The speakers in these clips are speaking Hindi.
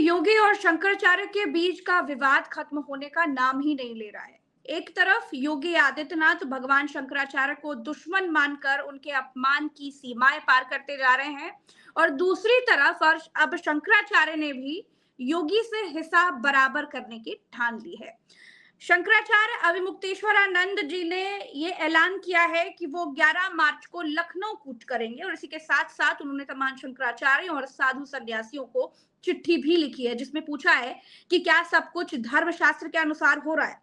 योगी और शंकराचार्य के बीच का विवाद खत्म होने का नाम ही नहीं ले रहा है। एक तरफ योगी आदित्यनाथ भगवान शंकराचार्य को दुश्मन मानकर उनके अपमान की सीमाएं पार करते जा रहे हैं और दूसरी तरफ अब शंकराचार्य ने भी योगी से हिसाब बराबर करने की ठान ली है। शंकराचार्य अविमुक्तेश्वरानंद जी ने ये ऐलान किया है कि वो 11 मार्च को लखनऊ कूच करेंगे और इसी के साथ साथ उन्होंने तमाम शंकराचार्य और साधु सन्यासियों को चिट्ठी भी लिखी है जिसमें पूछा है कि क्या सब कुछ धर्मशास्त्र के अनुसार हो रहा है।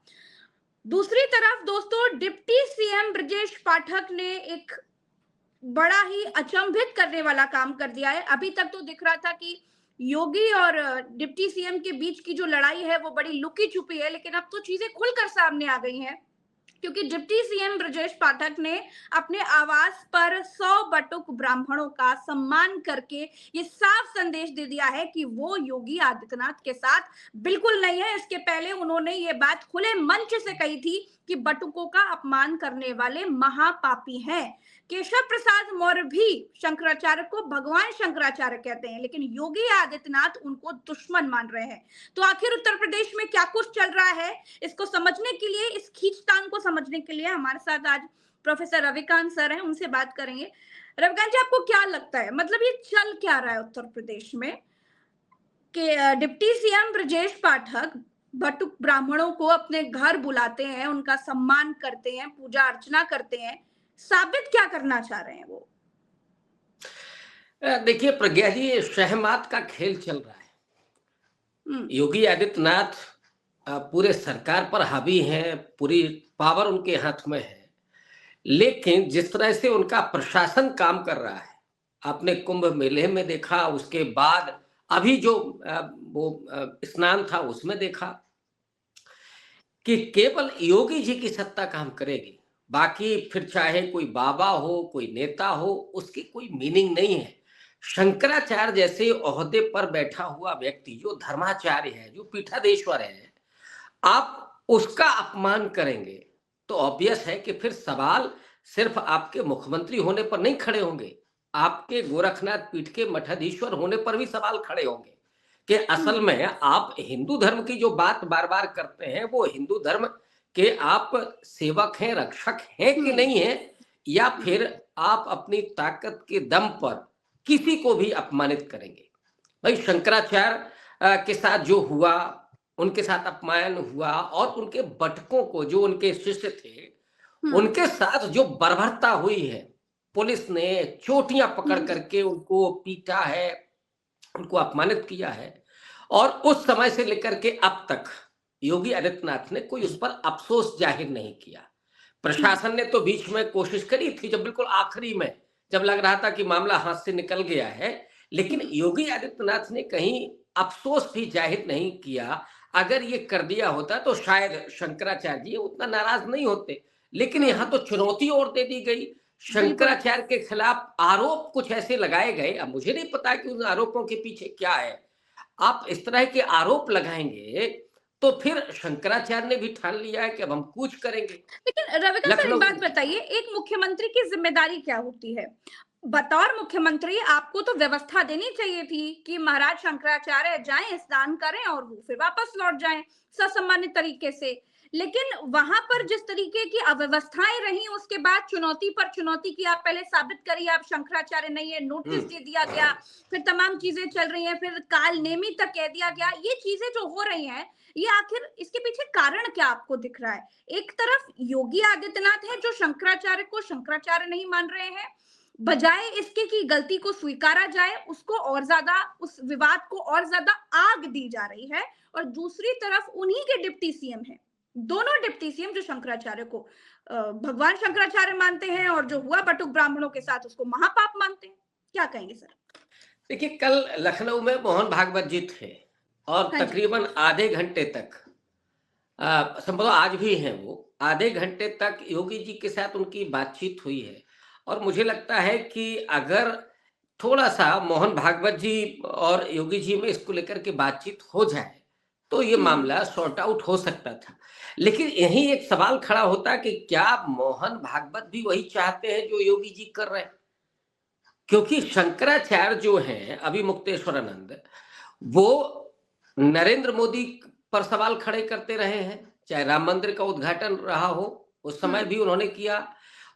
दूसरी तरफ दोस्तों, डिप्टी सीएम ब्रजेश पाठक ने एक बड़ा ही अचंभित करने वाला काम कर दिया है। अभी तक तो दिख रहा था कि योगी और डिप्टी सीएम के बीच की जो लड़ाई है वो बड़ी लुकी छुपी है, लेकिन अब तो चीजें खुलकर सामने आ गई हैं क्योंकि डिप्टी सीएम ब्रजेश पाठक ने अपने आवास पर 100 बटुक ब्राह्मणों का सम्मान करके ये साफ संदेश दे दिया है कि वो योगी आदित्यनाथ के साथ बिल्कुल नहीं है। इसके पहले उन्होंने ये बात खुले मंच से कही थी कि बटुकों का अपमान करने वाले महापापी हैं। केशव प्रसाद मौर्य भी शंकराचार्य को भगवान शंकराचार्य कहते हैं, लेकिन योगी आदित्यनाथ उनको दुश्मन मान रहे हैं। तो आखिर उत्तर प्रदेश में क्या कुछ चल रहा है, इसको समझने के लिए, इस खींचतान को समझने के लिए हमारे साथ आज प्रोफेसर रविकांत सर हैं, उनसे बात करेंगे। रविकांत जी, आपको क्या लगता है, मतलब ये चल क्या रहा है उत्तर प्रदेश में कि डिप्टी सीएम ब्रजेश पाठक बटुक ब्राह्मणों को अपने घर बुलाते हैं, उनका सम्मान करते हैं, पूजा अर्चना करते हैं, साबित क्या करना चाह रहे हैं वो? देखिए प्रज्ञा जी, शहमात का खेल चल रहा है। योगी आदित्यनाथ पूरे सरकार पर हावी हैं, पूरी पावर उनके हाथ में है, लेकिन जिस तरह से उनका प्रशासन काम कर रहा है, आपने कुंभ मेले में देखा, उसके बाद अभी जो वो स्नान था उसमें देखा कि केवल योगी जी की सत्ता काम करेगी, बाकी फिर चाहे कोई बाबा हो, कोई नेता हो, उसकी कोई मीनिंग नहीं है। शंकराचार्य जैसे ओहदे पर बैठा हुआ व्यक्ति जो धर्माचार्य है, जो पीठाधीश्वर है, आप उसका अपमान करेंगे तो ऑब्वियस है कि फिर सवाल सिर्फ आपके मुख्यमंत्री होने पर नहीं खड़े होंगे, आपके गोरखनाथ पीठ के मठाधीश्वर होने पर भी सवाल खड़े होंगे कि असल में आप हिंदू धर्म की जो बात बार बार करते हैं, वो हिंदू धर्म के आप सेवक हैं, रक्षक हैं कि नहीं है, या फिर आप अपनी ताकत के दम पर किसी को भी अपमानित करेंगे। भाई शंकराचार्य के साथ जो हुआ, उनके साथ अपमान हुआ, और उनके बटकों को, जो उनके शिष्य थे, उनके साथ जो बर्बरता हुई है, पुलिस ने चोटियां पकड़ करके उनको पीटा है, उनको अपमानित किया है, और उस समय से लेकर के अब तक योगी आदित्यनाथ ने कोई उस पर अफसोस जाहिर नहीं किया। प्रशासन ने तो बीच में कोशिश करी थी, जब बिल्कुल आखिरी में, जब लग रहा था कि मामला हाथ से निकल गया है, लेकिन योगी आदित्यनाथ ने कहीं अफसोस भी जाहिर नहीं किया। अगर ये कर दिया होता तो शायद शंकराचार्य जी उतना नाराज नहीं होते, लेकिन यहाँ तो चुनौती और दे दी गई। शंकराचार्य के खिलाफ आरोप कुछ ऐसे लगाए गए, अब मुझे नहीं पता कि उन आरोपों के पीछे क्या है। आप इस तरह के आरोप लगाएंगे तो फिर शंकराचार्य ने भी ठान लिया है कि अब हम कूच करेंगे। लेकिन रविकांत सर, एक बात बताइए, एक मुख्यमंत्री की जिम्मेदारी क्या होती है? बतौर मुख्यमंत्री आपको तो व्यवस्था देनी चाहिए थी कि महाराज शंकराचार्य जाएं, स्नान करें और वो फिर वापस लौट जाएं ससम्मानित तरीके से। लेकिन वहां पर जिस तरीके की अव्यवस्थाएं रही, उसके बाद चुनौती पर चुनौती की, आप पहले साबित करिए आप शंकराचार्य नहीं है, नोटिस दे दिया गया, फिर तमाम चीजें चल रही हैं, फिर काल नेमी तक कह दिया गया। ये चीजें जो हो रही हैं, ये आखिर इसके पीछे कारण क्या आपको दिख रहा है? एक तरफ योगी आदित्यनाथ है जो शंकराचार्य को शंकराचार्य नहीं मान रहे हैं, बजाय इसके कि गलती को स्वीकारा जाए, उसको और ज्यादा, उस विवाद को और ज्यादा आग दी जा रही है। और दूसरी तरफ उन्हीं के डिप्टी सीएम हैं, दोनों डिप्टी सीएम जो शंकराचार्य को भगवान शंकराचार्य मानते हैं और जो हुआ बटुक ब्राह्मणों के साथ उसको महापाप मानते हैं। क्या कहेंगे सर? देखिए, कल लखनऊ में मोहन भागवत जी थे और तकरीबन आधे घंटे तक, संभव आज भी हैं वो, आधे घंटे तक योगी जी के साथ उनकी बातचीत हुई है। और मुझे लगता है कि अगर थोड़ा सा मोहन भागवत जी और योगी जी में इसको लेकर के बातचीत हो जाए तो ये मामला सॉर्ट आउट हो सकता था। लेकिन यही एक सवाल खड़ा होता कि क्या मोहन भागवत भी वही चाहते हैं जो योगी जी कर रहे हैं? क्योंकि शंकराचार्य जो हैं, अभी मुक्तेश्वरानंद, वो नरेंद्र मोदी पर सवाल खड़े करते रहे हैं, चाहे राम मंदिर का उद्घाटन रहा हो, उस समय भी उन्होंने किया,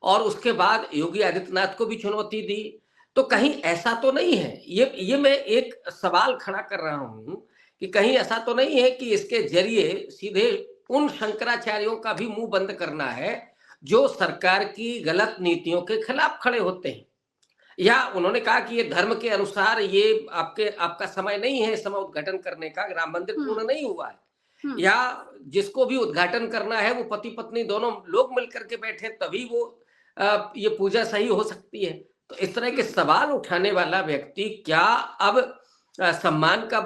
और उसके बाद योगी आदित्यनाथ को भी चुनौती दी। तो कहीं ऐसा तो नहीं है, ये मैं एक सवाल खड़ा कर रहा हूं कि कहीं ऐसा तो नहीं है कि इसके जरिए सीधे उन शंकराचार्यों का भी मुंह बंद करना है जो सरकार की गलत नीतियों के खिलाफ खड़े होते हैं, या उन्होंने कहा कि ये धर्म के अनुसार ये आपका समय नहीं है, समय उद्घाटन करने का, राम मंदिर पूर्ण नहीं हुआ है, या जिसको भी उद्घाटन करना है वो पति पत्नी दोनों लोग मिलकर के बैठे तभी वो ये पूजा सही हो सकती है। तो इस तरह के सवाल उठाने वाला व्यक्ति क्या अब सम्मान का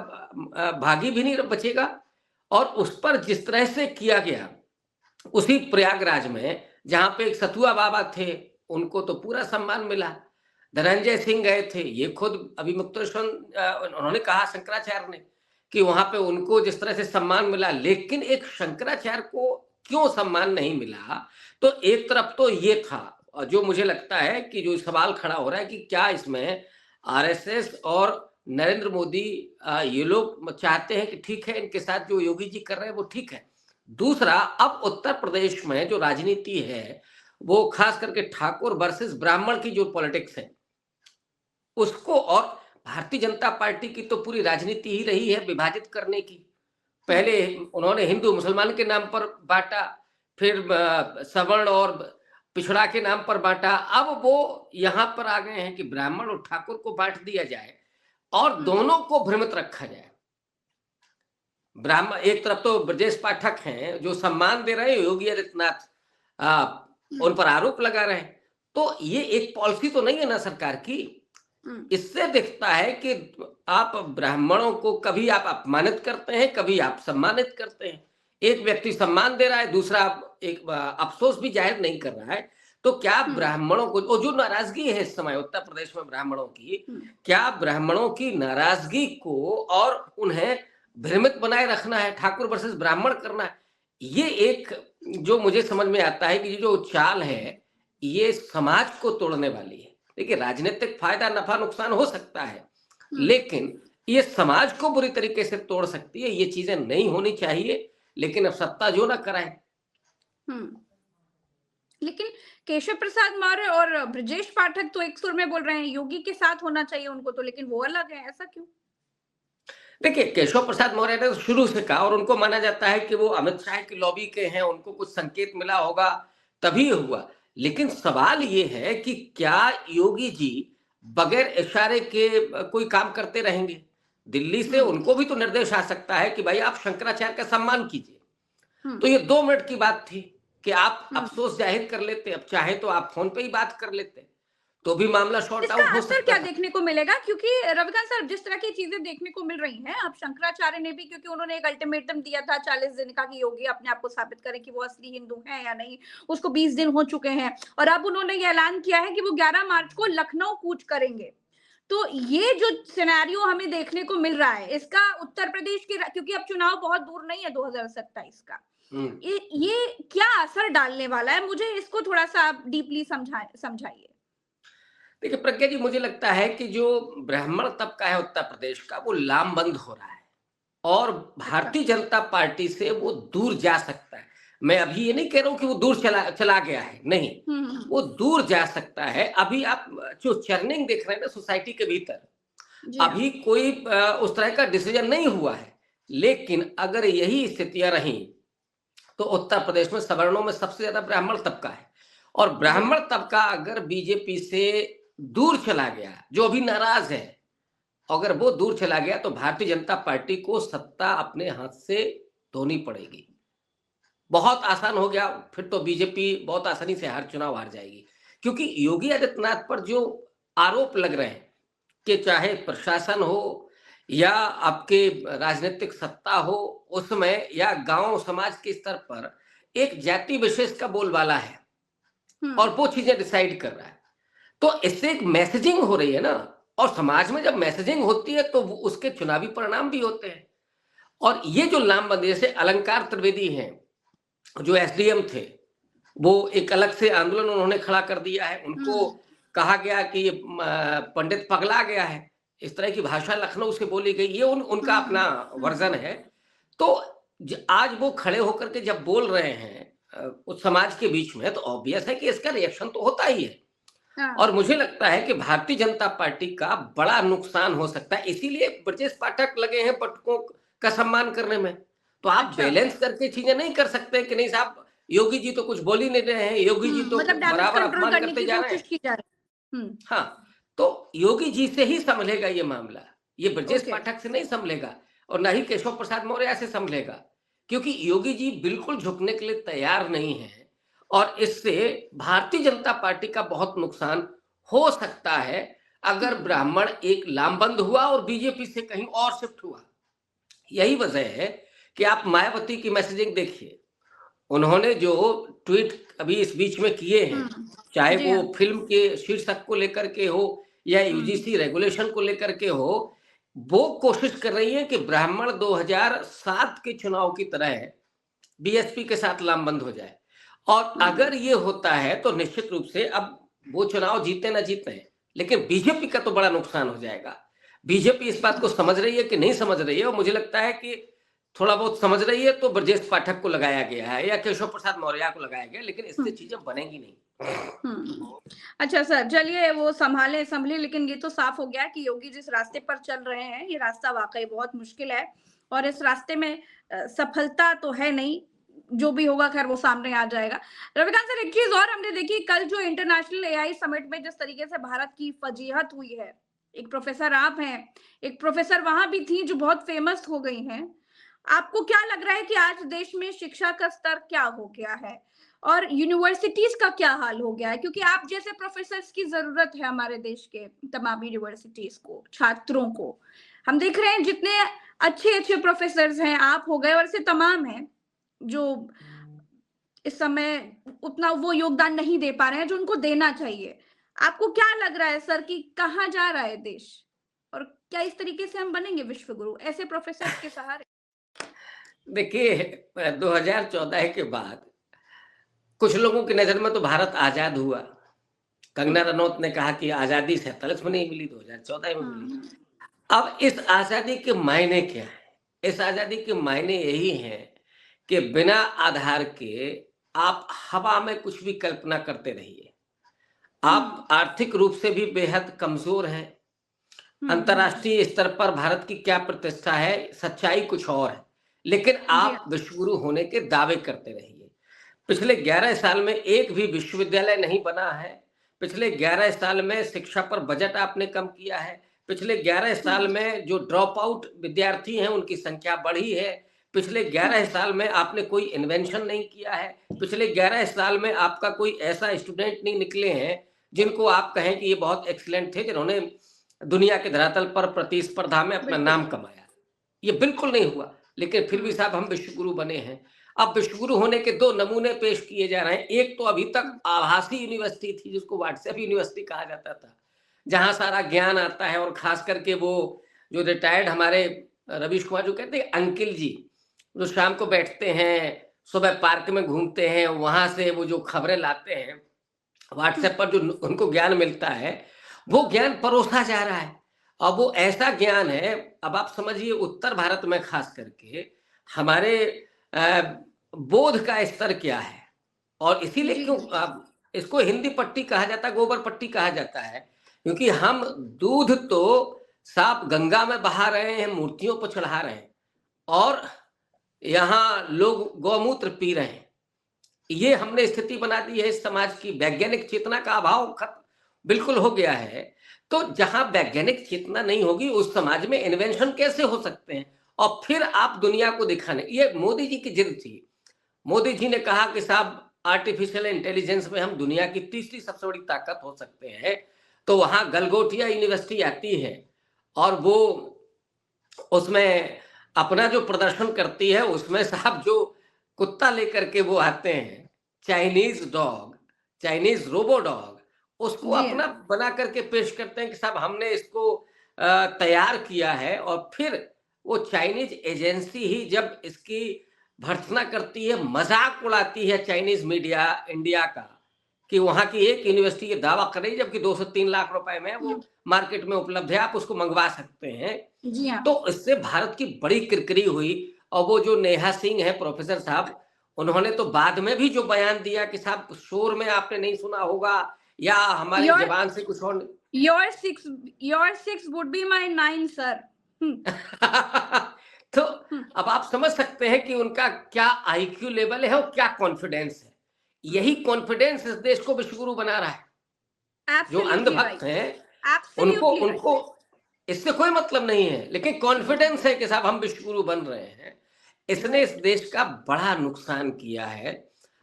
भागी भी नहीं बचेगा? और उस पर जिस तरह से किया गया, उसी प्रयागराज में जहां पे एक सतुआ बाबा थे, उनको तो पूरा सम्मान मिला। धनंजय सिंह गए थे, ये खुद अभी मुक्तेश्वर उन्होंने कहा शंकराचार्य ने कि वहां पे उनको जिस तरह से सम्मान मिला, लेकिन एक शंकराचार्य को क्यों सम्मान नहीं मिला? तो एक तरफ तो ये था, जो मुझे लगता है कि जो सवाल खड़ा हो रहा है कि क्या इसमें आरएसएस और नरेंद्र मोदी ये लोग चाहते हैं कि ठीक है इनके साथ जो योगी जी कर रहे हैं वो ठीक है। दूसरा, अब उत्तर प्रदेश में जो राजनीति है वो खास करके ठाकुर वर्सेस ब्राह्मण की जो पॉलिटिक्स है उसको, और भारतीय जनता पार्टी की तो पूरी राजनीति ही रही है विभाजित करने की। पहले उन्होंने हिंदू मुसलमान के नाम पर बांटा, फिर सवर्ण और पिछड़ा के नाम पर बांटा, अब वो यहां पर आ गए हैं कि ब्राह्मण और ठाकुर को बांट दिया जाए और दोनों को भ्रमित रखा जाए। ब्राह्मण एक तरफ तो ब्रजेश पाठक हैं जो सम्मान दे रहे हैं, योगी आदित्यनाथ उन पर आरोप लगा रहे हैं। तो ये एक पॉलिसी तो नहीं है ना सरकार की। इससे दिखता है कि आप ब्राह्मणों को कभी आप अपमानित करते हैं, कभी आप सम्मानित करते हैं। एक व्यक्ति सम्मान दे रहा है, दूसरा एक अफसोस भी जाहिर नहीं कर रहा है। तो क्या ब्राह्मणों को, और जो नाराजगी है इस समय उत्तर प्रदेश में ब्राह्मणों की, क्या ब्राह्मणों की नाराजगी को और उन्हें भ्रमित बनाए रखना है, ठाकुर वर्सेस ब्राह्मण करना है? ये एक जो मुझे समझ में आता है कि जो चाल है ये समाज को तोड़ने वाली है। देखिए, राजनीतिक फायदा नफा नुकसान हो सकता है, लेकिन ये समाज को बुरी तरीके से तोड़ सकती है। ये चीजें नहीं होनी चाहिए, लेकिन अब सत्ता जो ना कराए। लेकिन केशव प्रसाद मौर्य और ब्रजेश पाठक तो एक सुर में बोल रहे हैं योगी के साथ होना चाहिए उनको, तो लेकिन वो अलग है, ऐसा क्यों? देखिए, केशव प्रसाद मौर्य ने शुरू से कहा, और उनको माना जाता है कि वो अमित शाह की लॉबी के हैं, उनको कुछ संकेत मिला होगा तभी हुआ। लेकिन सवाल ये है कि क्या योगी जी बगैर इशारे के कोई काम करते रहेंगे? दिल्ली से उनको भी तो निर्देश आ सकता है कि भाई आप शंकराचार्य का सम्मान कीजिए। तो ये 2 मिनट की बात थी कि आप अफसोस जाहिर कर लेते, अब चाहे तो आप फोन पे ही बात कर लेते, तो भी मामला शॉर्ट आउट हो सकता है। क्या देखने को मिलेगा? क्योंकि रविकांत सर, जिस तरह की चीजें देखने को मिल रही हैं, अब शंकराचार्य ने भी, क्योंकि उन्होंने एक अल्टीमेटम दिया था 40 दिन का कि योगी अपने आप को साबित करें कि वो असली हिंदू हैं या नहीं, उसको 20 दिन हो चुके हैं, और अब उन्होंने ये ऐलान किया है कि वो 11 मार्च को लखनऊ कूच करेंगे। तो ये जो सिनेरियो हमें देखने को मिल रहा है, इसका उत्तर प्रदेश के, क्योंकि अब चुनाव बहुत दूर नहीं है 2027 का, ये क्या असर डालने वाला है? मुझे इसको थोड़ा सा आप डीपली समझाइए। देखिए प्रज्ञा जी, मुझे लगता है कि जो ब्राह्मण तबका है उत्तर प्रदेश का वो लामबंद हो रहा है, और भारतीय जनता पार्टी से वो दूर जा सकता है। मैं अभी ये नहीं कह रहा हूं कि वो दूर चला गया है, नहीं, वो दूर जा सकता है। अभी आप जो चर्निंग देख रहे हैं ना सोसाइटी के भीतर, अभी कोई उस तरह का डिसीजन नहीं हुआ है, लेकिन अगर यही स्थितियां रही तो उत्तर प्रदेश में सवर्णों में सबसे ज्यादा ब्राह्मण तबका है, और ब्राह्मण तबका अगर बीजेपी से दूर चला गया, जो अभी नाराज है, अगर वो दूर चला गया तो भारतीय जनता पार्टी को सत्ता अपने हाथ से धोनी पड़ेगी। बहुत आसान हो गया, फिर तो बीजेपी बहुत आसानी से हर चुनाव हार जाएगी, क्योंकि योगी आदित्यनाथ पर जो आरोप लग रहे हैं कि चाहे प्रशासन हो या आपके राजनीतिक सत्ता हो उसमें, या गांव समाज के स्तर पर एक जाति विशेष का बोलबाला है और वो चीजें डिसाइड कर रहा है, तो इससे एक मैसेजिंग हो रही है ना, और समाज में जब मैसेजिंग होती है तो उसके चुनावी परिणाम भी होते हैं। और ये जो लामबंदी, जैसे अलंकार त्रिवेदी हैं जो एसडीएम थे, वो एक अलग से आंदोलन उन्होंने खड़ा कर दिया है, उनको कहा गया कि ये पंडित पगला गया है, इस तरह की भाषा लखनऊ से बोली गई, ये उनका अपना वर्जन है। तो आज वो खड़े होकर के जब बोल रहे हैं उस समाज के बीच में, तो ऑब्वियस है कि इसका रिएक्शन तो होता ही है। और मुझे लगता है कि भारतीय जनता पार्टी का बड़ा नुकसान हो सकता है, इसीलिए ब्रजेश पाठक लगे हैं बटुकों का सम्मान करने में। तो आप बैलेंस करके चीजें नहीं कर सकते कि नहीं साहब योगी जी तो कुछ बोल ही नहीं रहे हैं, योगी जी तो मतलब बराबर अपमान करते जा रहे हैं। हाँ, तो योगी जी से ही संभलेगा ये मामला, ये ब्रजेश पाठक से नहीं संभलेगा और ना ही केशव प्रसाद मौर्य से संभलेगा, क्योंकि योगी जी बिल्कुल झुकने के लिए तैयार नहीं है और इससे भारतीय जनता पार्टी का बहुत नुकसान हो सकता है अगर ब्राह्मण एक लामबंद हुआ और बीजेपी से कहीं और शिफ्ट हुआ। यही वजह है कि आप मायावती की मैसेजिंग देखिए, उन्होंने जो ट्वीट अभी इस बीच में किए हैं, चाहे वो फिल्म के शीर्षक को लेकर के हो या यूजीसी रेगुलेशन को लेकर के हो, वो कोशिश कर रही है कि ब्राह्मण 2007 के चुनाव की तरह बीएसपी के साथ लामबंद हो जाए। और अगर ये होता है तो निश्चित रूप से अब वो चुनाव जीते ना जीते, लेकिन बीजेपी का तो बड़ा नुकसान हो जाएगा। बीजेपी इस बात को समझ रही है कि नहीं समझ रही है, और मुझे लगता है कि थोड़ा बहुत समझ रही है, तो ब्रजेश पाठक को लगाया गया है या केशव प्रसाद मौर्य को लगाया गया, लेकिन इससे चीजें बनेंगी नहीं। अच्छा सर, चलिए वो संभले, लेकिन ये तो साफ हो गया कि योगी जिस रास्ते पर चल रहे हैं, ये रास्ता वाकई बहुत मुश्किल है और इस रास्ते में सफलता तो है नहीं। जो भी होगा खैर वो सामने आ जाएगा। रविकांत सर, एक चीज और हमने देखी कल जो इंटरनेशनल एआई समिट में जिस तरीके से भारत की फजीहत हुई है, एक प्रोफेसर आप हैं, एक प्रोफेसर वहां भी थी जो बहुत फेमस हो गई हैं। आपको क्या लग रहा है कि आज देश में शिक्षा का स्तर क्या हो गया है और यूनिवर्सिटीज का क्या हाल हो गया है? क्योंकि आप जैसे प्रोफेसर्स की जरूरत है हमारे देश के तमाम यूनिवर्सिटीज को, छात्रों को। हम देख रहे हैं जितने अच्छे प्रोफेसर्स हैं, आप हो गए और ऐसे तमाम हैं जो इस समय उतना वो योगदान नहीं दे पा रहे हैं जो उनको देना चाहिए। आपको क्या लग रहा है सर कि कहाँ जा रहा है देश और क्या इस तरीके से हम बनेंगे विश्व गुरु ऐसे प्रोफेसर्स के सहारे? देखिए 2014 के बाद कुछ लोगों की नजर में तो भारत आजाद हुआ। कंगना रनौत ने कहा कि आजादी 47 में नहीं मिली, 2014 में मिली। अब इस आजादी के मायने क्या है? इस आजादी के मायने यही हैं कि बिना आधार के आप हवा में कुछ भी कल्पना करते रहिए। आप आर्थिक रूप से भी बेहद कमजोर हैं। अंतर्राष्ट्रीय स्तर पर भारत की क्या प्रतिष्ठा है, सच्चाई कुछ और है, लेकिन आप विश्वगुरु होने के दावे करते रहिए। पिछले 11 साल में एक भी विश्वविद्यालय नहीं बना है। पिछले 11 साल में शिक्षा पर बजट आपने कम किया है। पिछले 11 साल में जो ड्रॉप आउट विद्यार्थी हैं उनकी संख्या बढ़ी है। पिछले 11 साल में आपने कोई इन्वेंशन नहीं किया है। पिछले 11 साल में आपका कोई ऐसा स्टूडेंट नहीं निकले हैं जिनको आप कहें कि ये बहुत एक्सीलेंट थे, जिन्होंने दुनिया के धरातल पर प्रतिस्पर्धा में अपना नाम कमाया। ये बिल्कुल नहीं हुआ, लेकिन फिर भी साहब हम विश्वगुरु बने हैं। अब विश्वगुरु होने के 2 नमूने पेश किए जा रहे हैं। एक तो अभी तक आभासी यूनिवर्सिटी थी जिसको व्हाट्सएप यूनिवर्सिटी कहा जाता था, जहां सारा ज्ञान आता है, और खास करके वो जो रिटायर्ड हमारे रवीश कुमार जो कहते हैं अंकिल जी, जो शाम को बैठते हैं, सुबह पार्क में घूमते हैं, वहां से वो जो खबरें लाते हैं व्हाट्सएप पर, जो उनको ज्ञान मिलता है, वो ज्ञान परोसा जा रहा है। अब वो ऐसा ज्ञान है, अब आप समझिए उत्तर भारत में खास करके हमारे बोध का स्तर क्या है, और इसीलिए क्यों इसको हिंदी पट्टी कहा जाता है, गोबर पट्टी कहा जाता है, क्योंकि हम दूध तो साफ गंगा में बहा रहे हैं, मूर्तियों पर चढ़ा रहे हैं, और यहाँ लोग गौमूत्र पी रहे हैं। ये हमने स्थिति बना दी है इस समाज की। वैज्ञानिक चेतना का अभाव बिल्कुल हो गया है। तो जहां वैज्ञानिक चेतना नहीं होगी उस समाज में इन्वेंशन कैसे हो सकते हैं? और फिर आप दुनिया को दिखाने, ये मोदी जी की जिद थी। मोदी जी ने कहा कि साहब आर्टिफिशियल इंटेलिजेंस में हम दुनिया की तीसरी सबसे बड़ी ताकत हो सकते हैं। तो वहां गलगोटिया यूनिवर्सिटी आती है और वो उसमें अपना जो प्रदर्शन करती है, उसमें साहब जो कुत्ता लेकर के वो आते हैं, Chinese dog, Chinese robo dog, उसको अपना बना करके पेश करते हैं कि साहब हमने इसको तैयार किया है। और फिर वो चाइनीज एजेंसी ही जब इसकी भर्त्सना करती है, मजाक उड़ाती है चाइनीज मीडिया इंडिया का कि वहां की एक यूनिवर्सिटी ये दावा कर रही है, जबकि 2 से 3 लाख रुपए में वो मार्केट में उपलब्ध है, आप उसको मंगवा सकते हैं। जी हाँ। तो इससे भारत की बड़ी किरकिरी हुई। और वो जो नेहा सिंह है प्रोफेसर साहब, उन्होंने तो बाद में भी जो बयान दिया कि साहब शोर में आपने नहीं सुना होगा या हमारी Your जबान से कुछ और your six would be my nine, sir. तो अब आप समझ सकते हैं कि उनका क्या आईक्यू लेवल है और क्या कॉन्फिडेंस है। यही कॉन्फिडेंस इस देश को विश्वगुरु बना रहा है। जो Absolutely अंधभक्त right. हैं उनको Absolutely right. उनको इससे कोई मतलब नहीं है, लेकिन कॉन्फिडेंस है कि साहब हम विश्वगुरु बन रहे हैं। इसने इस देश का बड़ा नुकसान किया है।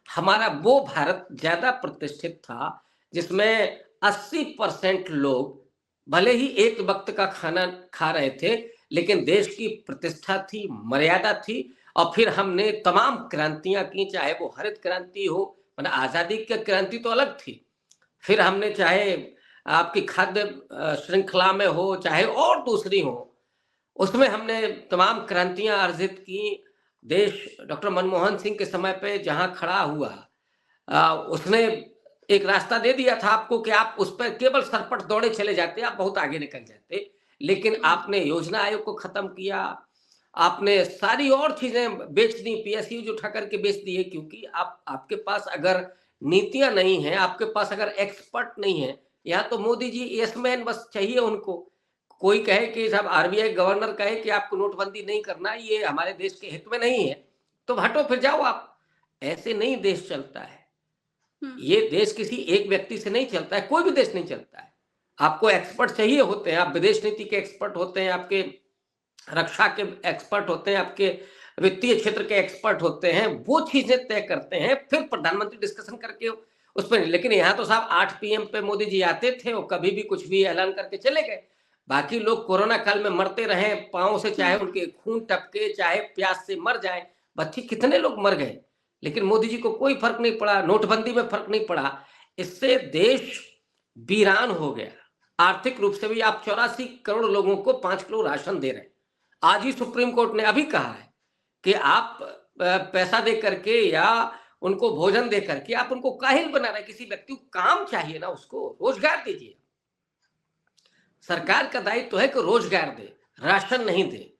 हमारा वो भारत ज्यादा प्रतिष्ठित था जिसमें 80% लोग भले ही एक वक्त का खाना खा रहे थे, लेकिन देश की प्रतिष्ठा थी, मर्यादा थी। और फिर हमने तमाम क्रांतियां की, चाहे वो हरित क्रांति हो, मतलब आजादी की क्रांति तो अलग थी। फिर हमने चाहे आपकी खाद्य श्रृंखला में हो, चाहे और दूसरी हो, उसमें हमने तमाम क्रांतियां अर्जित की। देश डॉक्टर मनमोहन सिंह के समय पे जहां खड़ा हुआ, उसने एक रास्ता दे दिया था आपको कि आप उस पर केवल सरपट दौड़े चले जाते, आप बहुत आगे निकल जाते। लेकिन आपने योजना आयोग को खत्म किया, आपने सारी और चीजें बेच दी, पीएसयू जो उठा करके बेच दिए, क्योंकि आपके पास अगर नीतियां नहीं है, आपके पास अगर एक्सपर्ट नहीं है, या तो मोदी जी यस मैन बस चाहिए उनको। कोई कहे कि साहब आरबीआई गवर्नर कहे कि आपको नोटबंदी नहीं करना, ये हमारे देश के हित में नहीं है, तो हटो फिर जाओ आप। ऐसे नहीं देश चलता है। ये देश किसी एक व्यक्ति से नहीं चलता है, कोई भी देश नहीं चलता है। आपको एक्सपर्ट चाहिए होते हैं, आप विदेश नीति के एक्सपर्ट होते हैं, आपके रक्षा के एक्सपर्ट होते हैं, आपके वित्तीय क्षेत्र के एक्सपर्ट होते हैं, वो चीजें तय करते हैं, फिर प्रधानमंत्री डिस्कशन करके उस पर। लेकिन यहाँ तो साहब 8 PM पे मोदी जी आते थे और कभी भी कुछ भी ऐलान करके चले गए। बाकी लोग कोरोना काल में मरते रहे पांव से, चाहे उनके खून टपके, चाहे प्यास से मर जाए। बच्चे कितने लोग मर गए, लेकिन मोदी जी को कोई फर्क नहीं पड़ा, नोटबंदी में फर्क नहीं पड़ा। इससे देश वीरान हो गया। आर्थिक रूप से भी आप 84 करोड़ लोगों को 5 किलो राशन दे रहे हैं। आज ही सुप्रीम कोर्ट ने अभी कहा है कि आप पैसा दे करके या उनको भोजन दे करके आप उनको काहिल बना रहे हैं। किसी व्यक्ति को काम चाहिए ना, उसको रोजगार दीजिए। सरकार का दायित्व तो है कि रोजगार दे, राशन नहीं दे।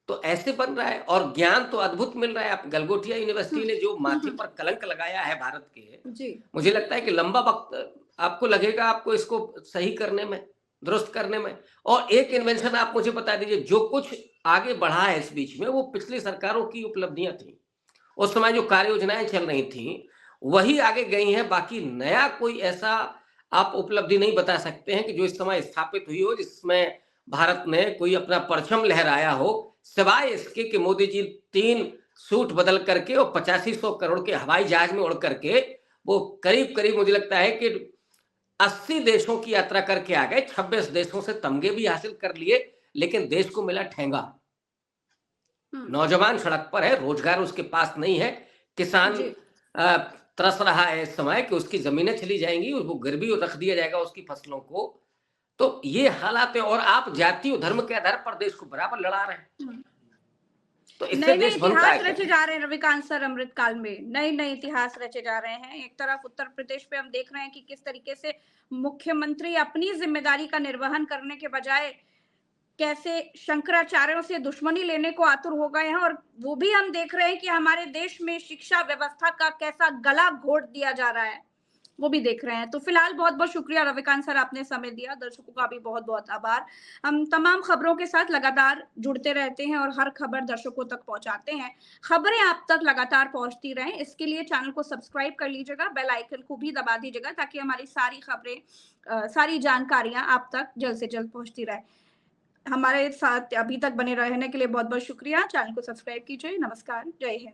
तो ऐसे बन रहा है। और ज्ञान तो अद्भुत मिल रहा है। आप गलगोटिया यूनिवर्सिटी ने जो माथे पर कलंक लगाया है भारत के जी, मुझे लगता है कि लंबा वक्त आपको लगेगा आपको इसको सही करने में, दुरुस्त करने में। और एक इन्वेंशन आप मुझे बता दीजिए, जो कुछ आगे बढ़ा है इस बीच में, वो पिछली सरकारों की उपलब्धियां थी। उस समय जो कार्य योजनाएं चल रही थी वही आगे गई हैं। बाकी नया कोई ऐसा आप उपलब्धि नहीं बता सकते हैं कि जो इस समय स्थापित हुई हो, जिसमें भारत ने कोई अपना परचम लहराया हो, सिवाय इसके कि मोदी जी 3 सूट बदल करके और 8500 करोड़ के हवाई जहाज में उड़ करके वो करीब करीब मुझे लगता है कि 80 देशों की यात्रा करके आ गए। 26 देशों से तमगे भी हासिल कर लिए, लेकिन देश को मिला ठेंगा। नौजवान सड़क पर है, रोजगार उसके पास नहीं है। किसान तरस रहा है इस समय कि उसकी जमीनें चली जाएंगी, उसको गिरवी रख दिया जाएगा उसकी फसलों को। तो ये हालात है। और आप जाति और धर्म के आधार पर देश को बराबर लड़ा रहे हैं। तो इससे नए देश बनता इतिहास है। रचे जा रहे हैं रविकांत सर, अमृतकाल में नए इतिहास रचे जा रहे हैं। एक तरफ उत्तर प्रदेश पे हम देख रहे हैं कि किस तरीके से मुख्यमंत्री अपनी जिम्मेदारी का निर्वहन करने के बजाय कैसे शंकराचार्यों से दुश्मनी लेने को आतुर हो गए हैं। और वो भी हम देख रहे हैं कि हमारे देश में शिक्षा व्यवस्था का कैसा गला घोट दिया जा रहा है, वो भी देख रहे हैं। तो फिलहाल बहुत बहुत शुक्रिया रविकांत सर, आपने समय दिया। दर्शकों का भी बहुत बहुत आभार। हम तमाम खबरों के साथ लगातार जुड़ते रहते हैं और हर खबर दर्शकों तक पहुंचाते हैं। खबरें आप तक लगातार पहुंचती रहें, इसके लिए चैनल को सब्सक्राइब कर लीजिएगा, बेल आइकन को भी दबा दीजिएगा, ताकि हमारी सारी खबरें, सारी जानकारियां आप तक जल्द से जल्द पहुंचती रहे। हमारे साथ अभी तक बने रहने के लिए बहुत बहुत शुक्रिया। चैनल को सब्सक्राइब कीजिए। नमस्कार, जय हिंद।